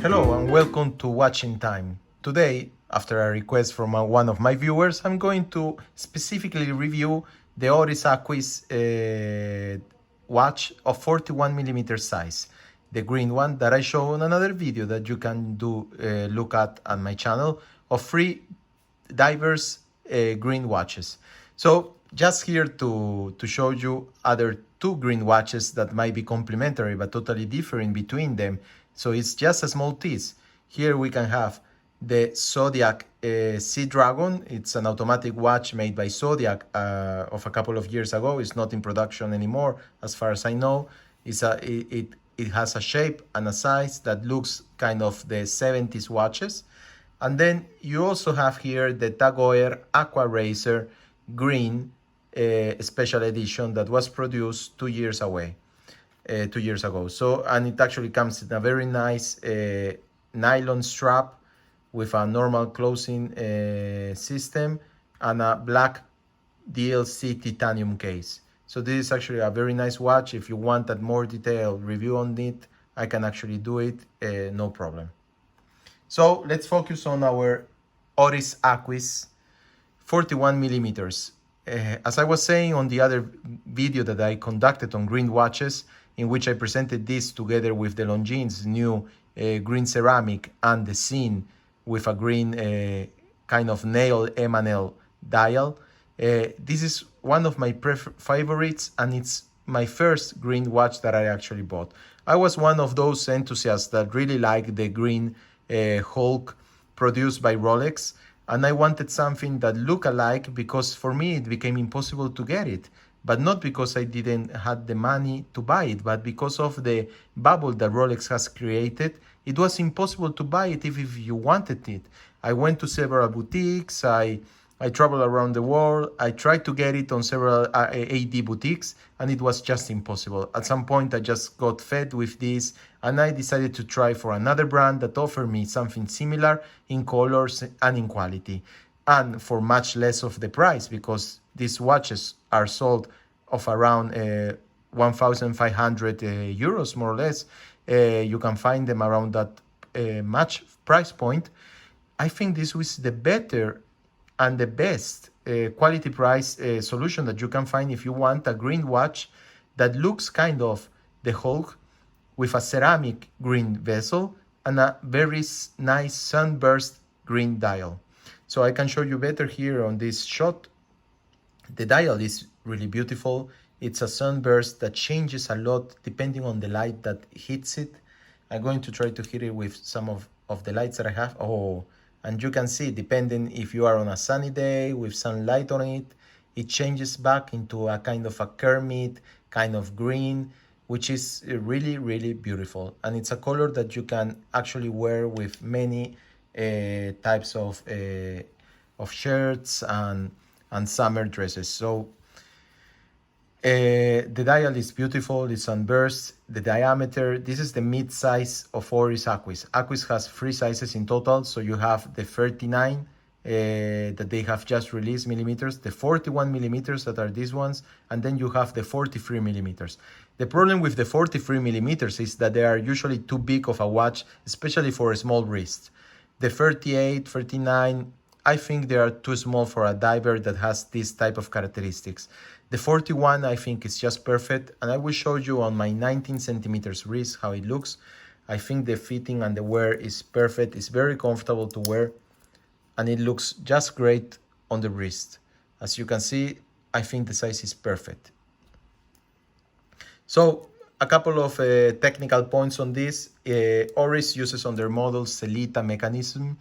Hello and welcome to Watching Time. Today, after a request from one of my viewers, I'm going to specifically review the Oris Aquis watch of 41mm size, the green one that I show in another video that you can look at on my channel of free diverse green watches. So just here to show you other two green watches that might be complementary but totally different between them. So it's just a small tease. Here we can have the Zodiac Sea Dragon. It's an automatic watch made by Zodiac of a couple of years ago. It's not in production anymore, as far as I know. It has a shape and a size that looks kind of the 70s watches. And then you also have here the Tag Heuer Aquaracer green special edition that was produced 2 years ago. So, and it actually comes in a very nice nylon strap with a normal closing system and a black DLC titanium case. So this is actually a very nice watch. If you want a more detailed review on it, I can actually do it, no problem. So let's focus on our Oris Aquis 41mm. As I was saying on the other video that I conducted on green watches, in which I presented this together with the Longines new green ceramic and the scene with a green kind of nail enamel dial. This is one of my favorites, and it's my first green watch that I actually bought. I was one of those enthusiasts that really like the green Hulk produced by Rolex, and I wanted something that looked alike because for me it became impossible to get it, but not because I didn't have the money to buy it, but because of the bubble that Rolex has created. It was impossible to buy it if you wanted it. I went to several boutiques, I traveled around the world, I tried to get it on several AD boutiques, and it was just impossible. At some point I just got fed with this, and I decided to try for another brand that offered me something similar in colors and in quality, and for much less of the price, because these watches are sold of around 1,500 euros, more or less. You can find them around that much price point. I think this was the better and the best quality price solution that you can find if you want a green watch that looks kind of the Hulk with a ceramic green bezel and a very nice sunburst green dial. So I can show you better here on this shot. The dial is really beautiful. It's a sunburst that changes a lot depending on the light that hits it. I'm going to try to hit it with some of the lights that I have. Oh, and you can see, depending if you are on a sunny day with sunlight on it, it changes back into a kind of a Kermit kind of green, which is really, really beautiful. And it's a color that you can actually wear with many types of shirts and summer dresses. So the dial is beautiful, it's sunburst. The diameter, this is the mid-size of Oris Aquis. Aquis has 3 sizes in total, so you have the 39 that they have just released millimeters, the 41 millimeters that are these ones, and then you have the 43 millimeters. The problem with the 43 millimeters is that they are usually too big of a watch, especially for a small wrist. The 38, 39, I think they are too small for a diver that has this type of characteristics. The 41 I think is just perfect, and I will show you on my 19 centimeters wrist how it looks. I think the fitting and the wear is perfect. It's very comfortable to wear, and it looks just great on the wrist. As you can see, I think the size is perfect. So a couple of technical points on this. Oris uses on their models Celita mechanism,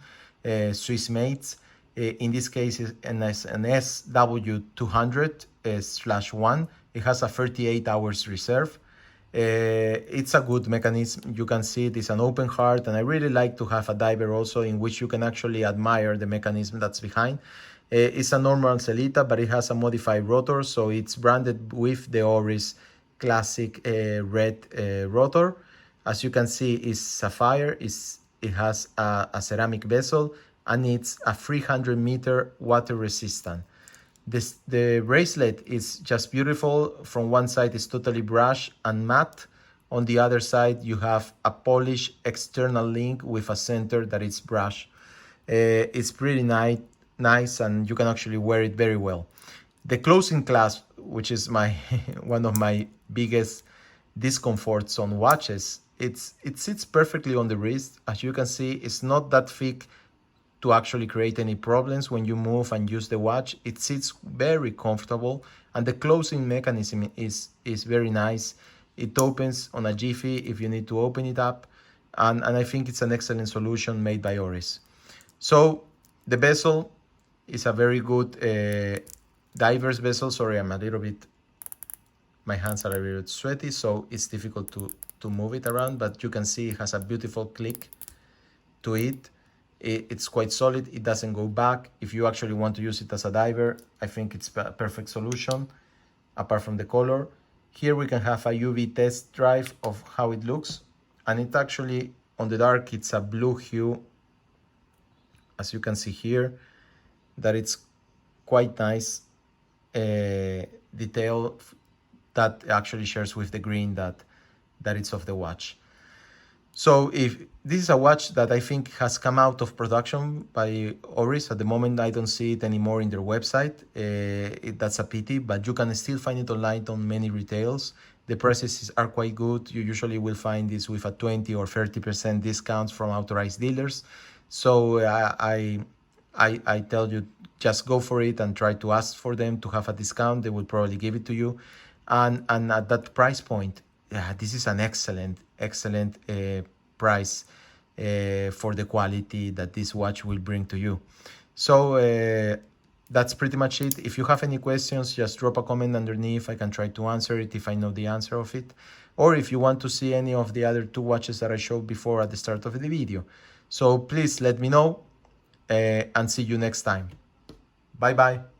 Swiss mates. In this case, it's an SW200/1. It has a 38 hours reserve. It's a good mechanism. You can see it is an open heart, and I really like to have a diver also in which you can actually admire the mechanism that's behind. It's a normal Celita, but it has a modified rotor, so it's branded with the Oris classic red rotor. As you can see, it's sapphire. It has a ceramic bezel, and it's a 300-meter water resistant. The bracelet is just beautiful. From one side it's totally brushed and matte. On the other side, you have a polished external link with a center that is brush. It's pretty nice, and you can actually wear it very well. The closing clasp, which is my one of my biggest discomforts on watches, it sits perfectly on the wrist. As you can see, it's not that thick to actually create any problems when you move and use the watch. It sits very comfortable, and the closing mechanism is very nice. It opens on a jiffy if you need to open it up, and I think it's an excellent solution made by Oris. So the bezel is a very good diver's bezel. Sorry, my hands are a little bit sweaty, so it's difficult to move it around, but you can see it has a beautiful click to it. It's quite solid. It doesn't go back. If you actually want to use it as a diver, I think it's a perfect solution, apart from the color. Here we can have a UV test drive of how it looks, and it actually, on the dark, it's a blue hue, as you can see here, that it's quite nice detail that actually shares with the green that it's of the watch. So if this is a watch that I think has come out of production by Oris. At the moment, I don't see it anymore in their website. That's a pity, but you can still find it online on many retails. The prices are quite good. You usually will find this with a 20 or 30% discounts from authorized dealers. So I tell you, just go for it and try to ask for them to have a discount. They will probably give it to you. And at that price point, this is an excellent price for the quality that this watch will bring to you. So that's pretty much it. If you have any questions, just drop a comment underneath. I can try to answer it if I know the answer of it. Or if you want to see any of the other two watches that I showed before at the start of the video. So please let me know, and see you next time. Bye bye.